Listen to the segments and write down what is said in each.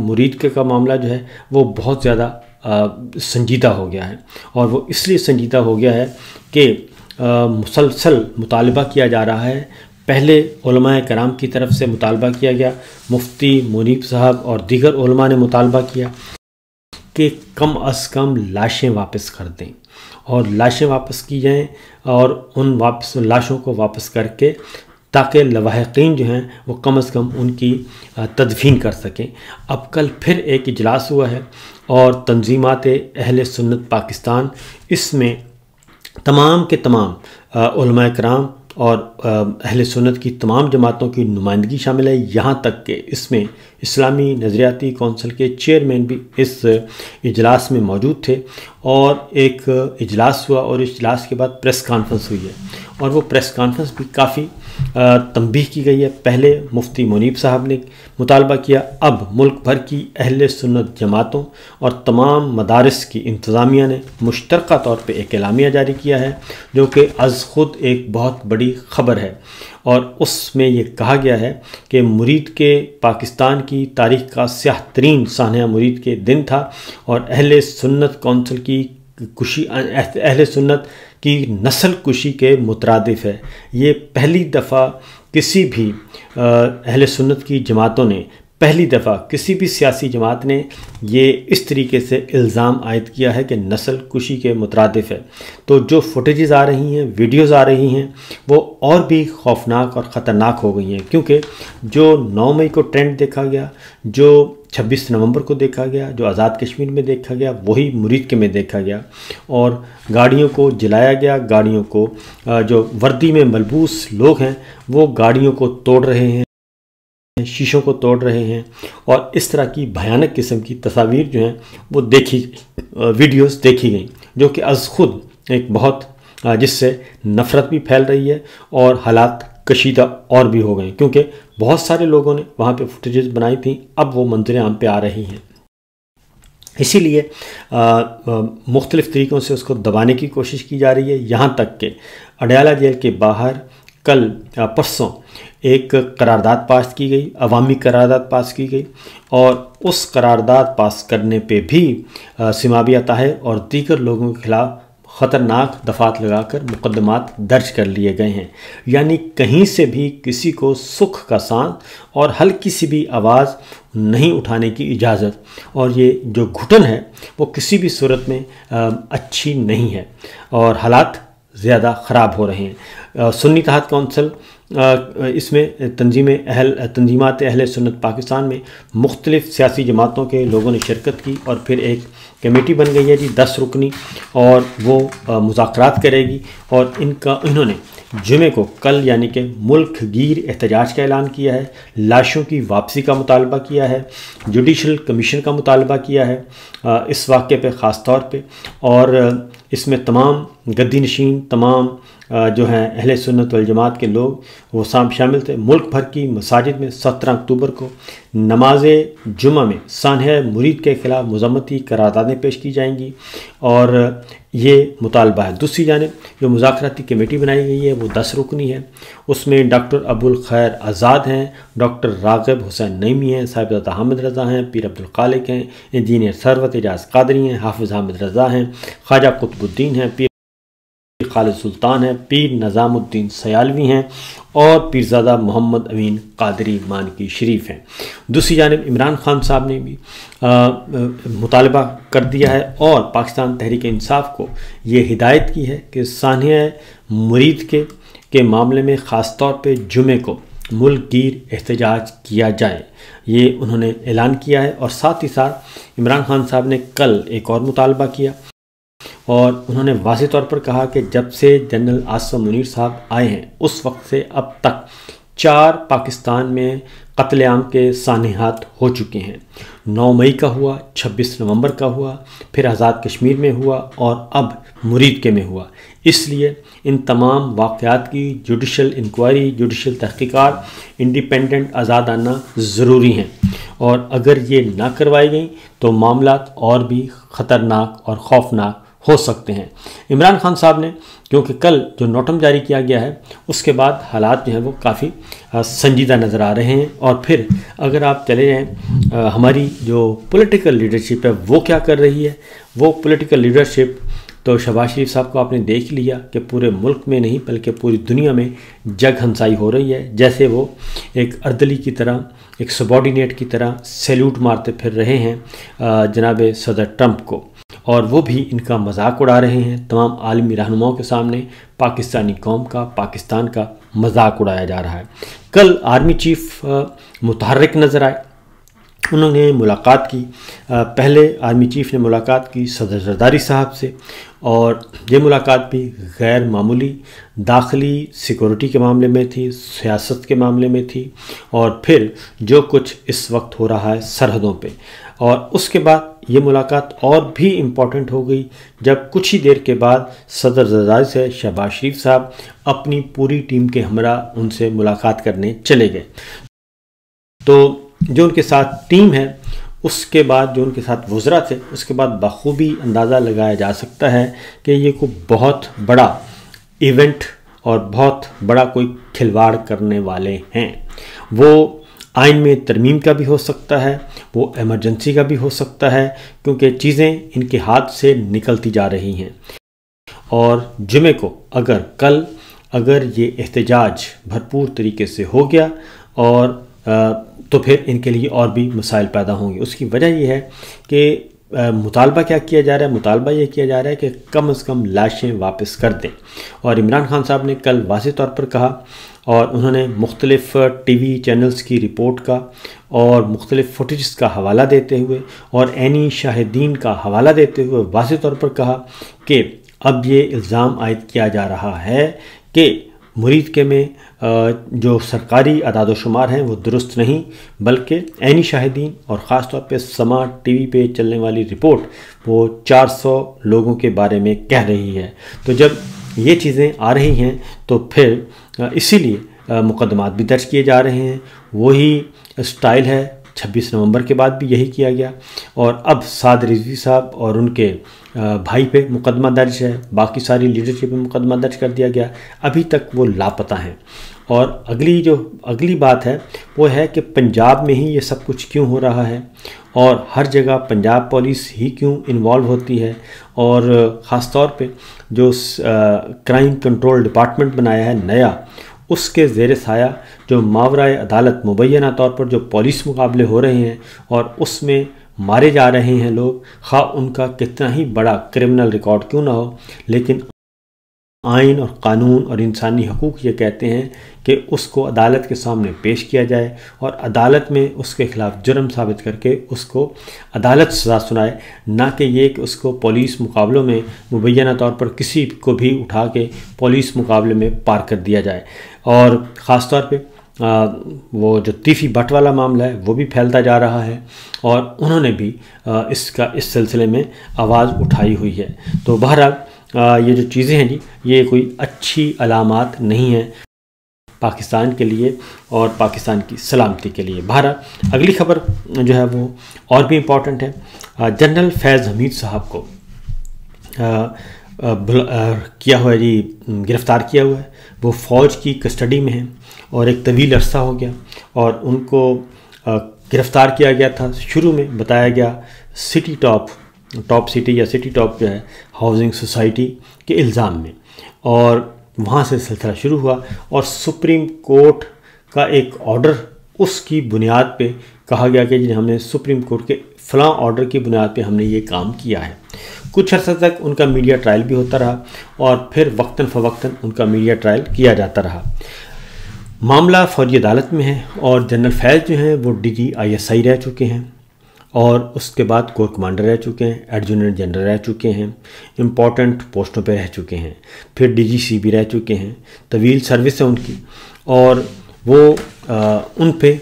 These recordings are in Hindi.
मुरीद के का मामला जो है वो बहुत ज़्यादा संजीदा हो गया है, और वो इसलिए संजीदा हो गया है कि मुसलसल मुतालबा किया जा रहा है। पहले उलमाए कराम की तरफ से मुतालबा किया गया, मुफ्ती मुनीब साहब और दीगर उलमा ने मुतालबा किया कि कम अज़ कम लाशें वापस कर दें, और लाशें वापस की जाएं, और उन लाशों को वापस करके ताकि लवाहिकीन जो हैं वो कम से कम उनकी तदफीन कर सकें। अब कल फिर एक इजलास हुआ है, और तंजीमात अहले सुन्नत पाकिस्तान, इसमें तमाम के तमाम उलमाए कराम और अहले सुन्नत की तमाम जमातों की नुमाइंदगी शामिल है। यहाँ तक कि इसमें इस्लामी नज़रियाती कौंसिल के चेयरमैन भी इस इजलास में मौजूद थे, और एक इजलास हुआ, और इजलास के बाद प्रेस कॉन्फ्रेंस हुई है, और वो प्रेस कॉन्फ्रेंस भी काफ़ी तंबीह की गई है। पहले मुफ्ती मुनीब साहब ने मुतालबा किया, अब मुल्क भर की अहले सुन्नत जमातों और तमाम मदारिस की इंतज़ामिया ने मुश्तरका तौर पे एक एलामिया जारी किया है, जो कि अज़ ख़ुद एक बहुत बड़ी ख़बर है, और उसमें ये कहा गया है कि मुरीद के पाकिस्तान की तारीख़ का स्याह तरीन सानहा मुरीद के दिन था, और अहले सुन्नत कौंसिल की कुशी, अहले सुन्नत की नस्ल कुशी के मुतरादिफ है। ये पहली दफ़ा किसी भी अहले सुन्नत की जमातों ने, पहली दफ़ा किसी भी सियासी जमात ने ये इस तरीके से इल्ज़ाम आयद किया है कि नस्ल कुशी के मुतरादिफ है। तो जो फुटेजेस आ रही हैं, वीडियोज़ आ रही हैं, वो और भी खौफनाक और ख़तरनाक हो गई हैं, क्योंकि जो 9 मई को ट्रेंड देखा गया, जो 26 नवंबर को देखा गया, जो आज़ाद कश्मीर में देखा गया, वही मुरीद के में देखा गया, और गाड़ियों को जलाया गया, गाड़ियों को जो वर्दी में मलबूस लोग हैं वो गाड़ियों को तोड़ रहे हैं, शीशों को तोड़ रहे हैं, और इस तरह की भयानक किस्म की तस्वीर जो हैं वो वीडियोस देखी गई, जो कि अज़ ख़ुद एक बहुत जिससे नफ़रत भी फैल रही है, और हालात कशीदा और भी हो गए, क्योंकि बहुत सारे लोगों ने वहाँ पे फुटेजेस बनाई थी, अब वो मंजर आम पे आ रही हैं। इसीलिए मुख्तलिफ़ तरीक़ों से उसको दबाने की कोशिश की जा रही है। यहाँ तक कि अडयाला जेल के बाहर कल परसों एक करारदाद पास की गई, अवामी करारदाद पास की गई, और उस करारदाद पास करने पे भी सिमाबिया ताहिर और दीगर लोगों के ख़िलाफ़ ख़तरनाक दफ़ात लगाकर मुकदमात दर्ज कर लिए गए हैं। यानी कहीं से भी किसी को सुख का सांस और हल्की सी भी आवाज़ नहीं उठाने की इजाज़त, और ये जो घुटन है वो किसी भी सूरत में अच्छी नहीं है, और हालात ज़्यादा ख़राब हो रहे हैं। सुन्नी तहत कौंसिल इसमें तंजीमात अहले सुन्नत पाकिस्तान में मुख्तलिफ़ सियासी जमातों के लोगों ने शिरकत की, और फिर एक कमेटी बन गई है जी 10 रुकनी, और वो मुज़ाकरात करेगी, और इन्होंने जुमे को कल यानी कि मुल्क गिर एहतजाज का ऐलान किया है, लाशों की वापसी का मुतालबा किया है, जुडिशल कमीशन का मुतालबा किया है इस वाक़े पे ख़ास तौर पे, और इसमें तमाम गद्दी नशीन, तमाम जो हैं अहले सुन्नत वल जमात के लोग वो शामिल थे। मुल्क भर की मसाजिद में 17 अक्टूबर को नमाज जुमा में सानहा मुरीद के ख़िलाफ़ मज़म्मती करारदादें पेश की जाएंगी, और ये मुतालबा है। दूसरी जानिब जो मुज़ाकराती कमेटी बनाई गई है वो 10 रुकनी है, उसमें डॉक्टर अबुल खैर आज़ाद हैं, डॉक्टर राग़िब हुसैन नईमी हैं, साहिबजादा हामिद रज़ा हैं, पीर अब्दुल खालिक हैं, इंजीनियर सरवत एजाज़ क़ादरी हैं, हाफिज़ हामिद रज़ा हैं, ख्वाजा कुतुबुद्दीन हैं, पीर खालिद सुल्तान है, पीर निज़ामुद्दीन सयालवी हैं, और पीरज़ादा मोहम्मद अमीन क़ादरी मानकी शरीफ हैं। दूसरी जानिब इमरान खान साहब ने भी मुतालबा कर दिया है, और पाकिस्तान तहरीक इंसाफ को ये हिदायत की है कि सानहा मुरीद के मामले में ख़ास तौर पे जुमे को मुल्क गिर एहतजाज किया जाए, ये उन्होंने ऐलान किया है। और साथ ही साथ इमरान खान साहब ने कल एक और मुतालबा किया, और उन्होंने वाज़ेह तौर पर कहा कि जब से जनरल आसिम मुनीर साहब आए हैं उस वक्त से अब तक 4 पाकिस्तान में कत्लेआम के सानिहात हो चुके हैं। 9 मई का हुआ, 26 नवंबर का हुआ, फिर आज़ाद कश्मीर में हुआ, और अब मुरीद के में हुआ। इसलिए इन तमाम वाक़यात की जुडिशल इंक्वायरी, जुडिशल तहक़ीक़ात इंडिपेंडेंट आज़ादाना ज़रूरी हैं, और अगर ये ना करवाई गई तो मामलात और भी ख़तरनाक और खौफनाक हो सकते हैं। इमरान खान साहब ने, क्योंकि कल जो नोटम जारी किया गया है उसके बाद हालात जो हैं वो काफ़ी संजीदा नज़र आ रहे हैं, और फिर अगर आप चले जाएँ हमारी जो पॉलिटिकल लीडरशिप है वो क्या कर रही है। वो पॉलिटिकल लीडरशिप तो शहबाज शरीफ साहब को आपने देख लिया कि पूरे मुल्क में नहीं बल्कि पूरी दुनिया में जग हंसाई हो रही है। जैसे वो एक अर्दली की तरह, एक सबॉर्डिनेट की तरह सैल्यूट मारते फिर रहे हैं जनाब सदर ट्रंप को, और वो भी इनका मजाक उड़ा रहे हैं। तमाम आलमी रहनुमाओं के सामने पाकिस्तानी कौम का, पाकिस्तान का मजाक उड़ाया जा रहा है। कल आर्मी चीफ मुतहर्रिक नज़र आए, उन्होंने मुलाकात की। पहले आर्मी चीफ ने मुलाकात की सदर जरदारी साहब से, और ये मुलाकात भी गैर मामूली दाखिली सिक्योरिटी के मामले में थी, सियासत के मामले में थी, और फिर जो कुछ इस वक्त हो रहा है सरहदों पे। और उसके बाद ये मुलाकात और भी इम्पॉर्टेंट हो गई जब कुछ ही देर के बाद सदर जरदारी से शहबाज शरीफ साहब अपनी पूरी टीम के हमरा उनसे मुलाकात करने चले गए। तो जो उनके साथ टीम है, उसके बाद जो उनके साथ वज़रा थे, उसके बाद बखूबी अंदाज़ा लगाया जा सकता है कि ये कोई बहुत बड़ा इवेंट और बहुत बड़ा कोई खिलवाड़ करने वाले हैं। वो आइन में तरमीम का भी हो सकता है, वो इमरजेंसी का भी हो सकता है, क्योंकि चीज़ें इनके हाथ से निकलती जा रही हैं। और जुमे को अगर ये एहतजाज भरपूर तरीके से हो गया और तो फिर इनके लिए और भी मसाइल पैदा होंगे। उसकी वजह यह है कि मुतालबा क्या किया जा रहा है। मुतालबा ये किया जा रहा है कि कम से कम लाशें वापस कर दें। और इमरान खान साहब ने कल वाज़ेह तौर पर कहा, और उन्होंने मुख्तलिफ़ टीवी चैनल्स की रिपोर्ट का और मुख्तलिफ़ फुटेज का हवाला देते हुए और ऐनी शाहिदीन का हवाला देते हुए वाज़ेह तौर पर कहा कि अब ये इल्ज़ाम आयद किया जा रहा है कि मुरीद के में जो सरकारी अदाद शुमार हैं वो दुरुस्त नहीं, बल्कि ऐनी शाहिदीन और ख़ास तौर पे समा टीवी पे चलने वाली रिपोर्ट वो 400 लोगों के बारे में कह रही है। तो जब ये चीज़ें आ रही हैं तो फिर इसीलिए मुकदमात भी दर्ज किए जा रहे हैं। वही स्टाइल है, 26 नवंबर के बाद भी यही किया गया, और अब साद रिजवी साहब और उनके भाई पे मुकदमा दर्ज है, बाकी सारी लीडरशिप पे मुकदमा दर्ज कर दिया गया। अभी तक वो लापता हैं। और अगली बात है वो है कि पंजाब में ही ये सब कुछ क्यों हो रहा है, और हर जगह पंजाब पुलिस ही क्यों इन्वॉल्व होती है, और ख़ास तौर पे जो क्राइम कंट्रोल डिपार्टमेंट बनाया है नया, उसके ज़ेर साया जो मावराए अदालत मुबैना तौर पर जो पुलिस मुकाबले हो रहे हैं और उसमें मारे जा रहे हैं लोग, खा उनका कितना ही बड़ा क्रिमिनल रिकॉर्ड क्यों ना हो, लेकिन आइन और कानून और इंसानी हकूक़ ये कहते हैं कि उसको अदालत के सामने पेश किया जाए और अदालत में उसके ख़िलाफ़ जुर्म साबित करके उसको अदालत सज़ा सुनाए, ना कि ये कि उसको पुलिस मुकाबलों में मुबैना तौर पर किसी को भी उठा के पुलिस मुकाबले में पार कर दिया जाए। और ख़ास तौर पे वो जो तीफ़ी भट्ट वाला मामला है वो भी फैलता जा रहा है, और उन्होंने भी इस सिलसिले में आवाज़ उठाई हुई है। तो बहरहाल ये जो चीज़ें हैं जी, ये कोई अच्छी अलामात नहीं है पाकिस्तान के लिए और पाकिस्तान की सलामती के लिए। बहरहाल अगली खबर जो है वो और भी इम्पॉर्टेंट है। जनरल फैज़ हमीद साहब को किया हुआ है जी, गिरफ़्तार किया हुआ है। वो फ़ौज की कस्टडी में हैं और एक तवील अरसा हो गया, और उनको गिरफ़्तार किया गया था। शुरू में बताया गया टॉप सिटी या सिटी टॉप जो है हाउसिंग सोसाइटी के इल्ज़ाम में, और वहाँ से सिलसिला शुरू हुआ और सुप्रीम कोर्ट का एक ऑर्डर, उसकी बुनियाद पे कहा गया कि जी हमने सुप्रीम कोर्ट के फ़लाँ ऑर्डर की बुनियाद पे हमने ये काम किया है। कुछ अर्सा तक उनका मीडिया ट्रायल भी होता रहा और फिर वक्तन फ़वक्तन उनका मीडिया ट्रायल किया जाता रहा। मामला फ़ौजी अदालत में है और जनरल फैज़ जो हैं वो DGISI रह चुके हैं, और उसके बाद कोर कमांडर रह चुके हैं, एडजुटेंट जनरल रह चुके हैं, इम्पॉर्टेंट पोस्टों पे रह चुके हैं, फिर DGC भी रह चुके हैं। तवील सर्विस है उनकी, और वो उन पे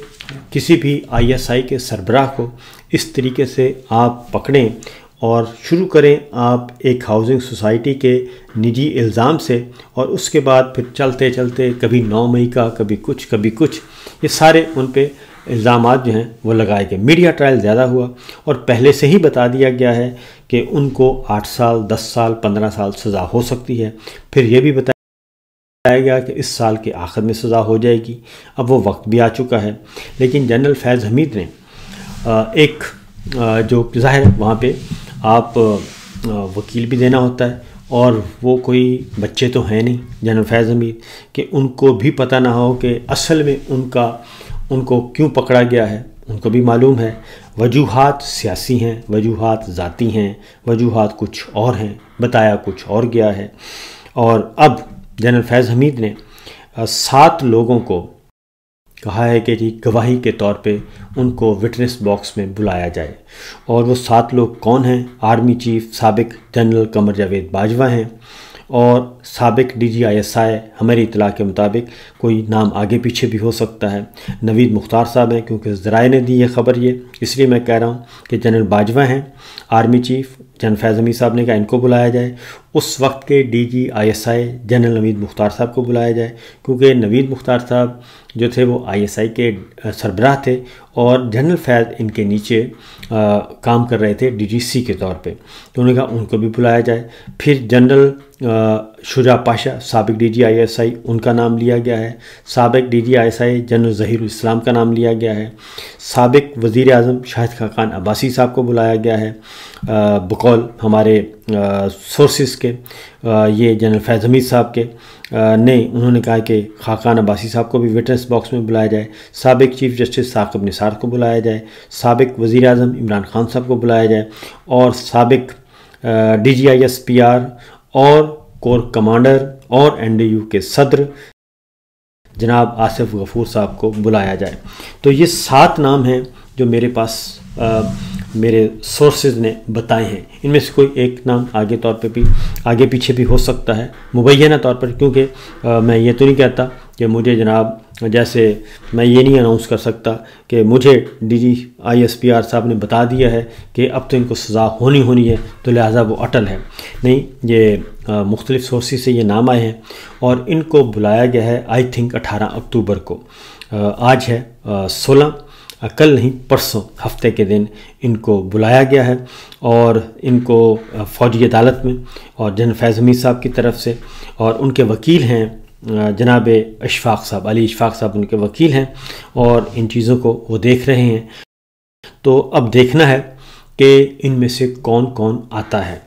किसी भी ISI के सरबराह को इस तरीके से आप पकड़ें और शुरू करें आप एक हाउसिंग सोसाइटी के निजी इल्ज़ाम से, और उसके बाद फिर चलते चलते कभी 9 मई का, कभी कुछ, ये सारे उन पे इल्ज़ामात जो हैं वो लगाए गए। मीडिया ट्रायल ज़्यादा हुआ और पहले से ही बता दिया गया है कि उनको 8 साल, 10 साल, 15 साल सज़ा हो सकती है। फिर ये भी बताया गया कि इस साल के आखिर में सज़ा हो जाएगी। अब वो वक्त भी आ चुका है, लेकिन जनरल फैज़ हमीद ने एक जो ज़ाहिर वहाँ पे आप वकील भी देना होता है, और वो कोई बच्चे तो हैं नहीं जनरल फैज़ हमीद कि उनको भी पता ना हो कि असल में उनको क्यों पकड़ा गया है। उनको भी मालूम है वजूहात सियासी हैं, वजूहात ज़ाती हैं, वजूहात कुछ और हैं, बताया कुछ और गया है। और अब जनरल फैज़ हमीद ने 7 लोगों को कहा है कि जी गवाही के तौर पे उनको विटनेस बॉक्स में बुलाया जाए। और वो 7 लोग कौन हैं? आर्मी चीफ साबिक जनरल कमर जावेद बाजवा हैं, और साबिक DGI हमारी इतला के मुताबिक कोई नाम आगे पीछे भी हो सकता है। नवीद मुख्तार साहब हैं, क्योंकि ज़राए ने दी ये ख़बर, ये इसलिए मैं कह रहा हूँ कि जनरल बाजवा हैं आर्मी चीफ। जनरल फैज़ हमीद साहब ने कहा इनको बुलाया जाए। उस वक्त के DGI जनरल नवीद मुख्तार साहब को बुलाया जाए, क्योंकि नवीद मुख्तार साहब जो थे वो ISI के सरबराह थे, और जनरल फैज़ इनके नीचे काम कर रहे थे DGC के तौर पे। तो उन्होंने कहा उनको भी बुलाया जाए। फिर जनरल शुजा पाशा साबिक DGI उनका नाम लिया गया है। साबिक DGI जनरल ज़हीरुल इस्लाम का नाम लिया गया है। साबिक वज़ीर आज़म शाहिद खाकान अब्बासी साहब को बुलाया गया है। बकौल हमारे सोर्सेस के ये जनरल फैज़ हमीद साहब के उन्होंने कहा कि खाकान अब्बासी साहब को भी विटनेस बॉक्स में बुलाया जाए। साबिक चीफ जस्टिस साकिब निसार को बुलाया जाए। साबिक वज़ीर आज़म इमरान खान साहब को बुलाया जाए, और साबिक DGIS PR और कोर कमांडर और NDU के सदर जनाब आसिफ गफूर साहब को बुलाया जाए। तो ये 7 नाम हैं जो मेरे पास मेरे सोर्सेज ने बताए हैं। इनमें से कोई एक नाम आगे पीछे भी हो सकता है मुबैना तौर पर, क्योंकि मैं ये तो नहीं कहता कि मुझे जनाब, जैसे मैं ये नहीं अनाउंस कर सकता कि मुझे DGI PR साहब ने बता दिया है कि अब तो इनको सज़ा होनी है, तो लिहाजा वो अटल है। नहीं, ये मुख्तलिफ़ सोर्सेज से ये नाम आए हैं, और इनको बुलाया गया है आई थिंक 18 अक्टूबर को। आज है 16, कल नहीं परसों हफ्ते के दिन इनको बुलाया गया है, और इनको फ़ौजी अदालत में, और जनरल फैज़ हमीद साहब की तरफ से, और उनके वकील हैं जनाब इशफाक साहब, अली इशफाक साहब उनके वकील हैं, और इन चीज़ों को वो देख रहे हैं। तो अब देखना है कि इनमें से कौन कौन आता है।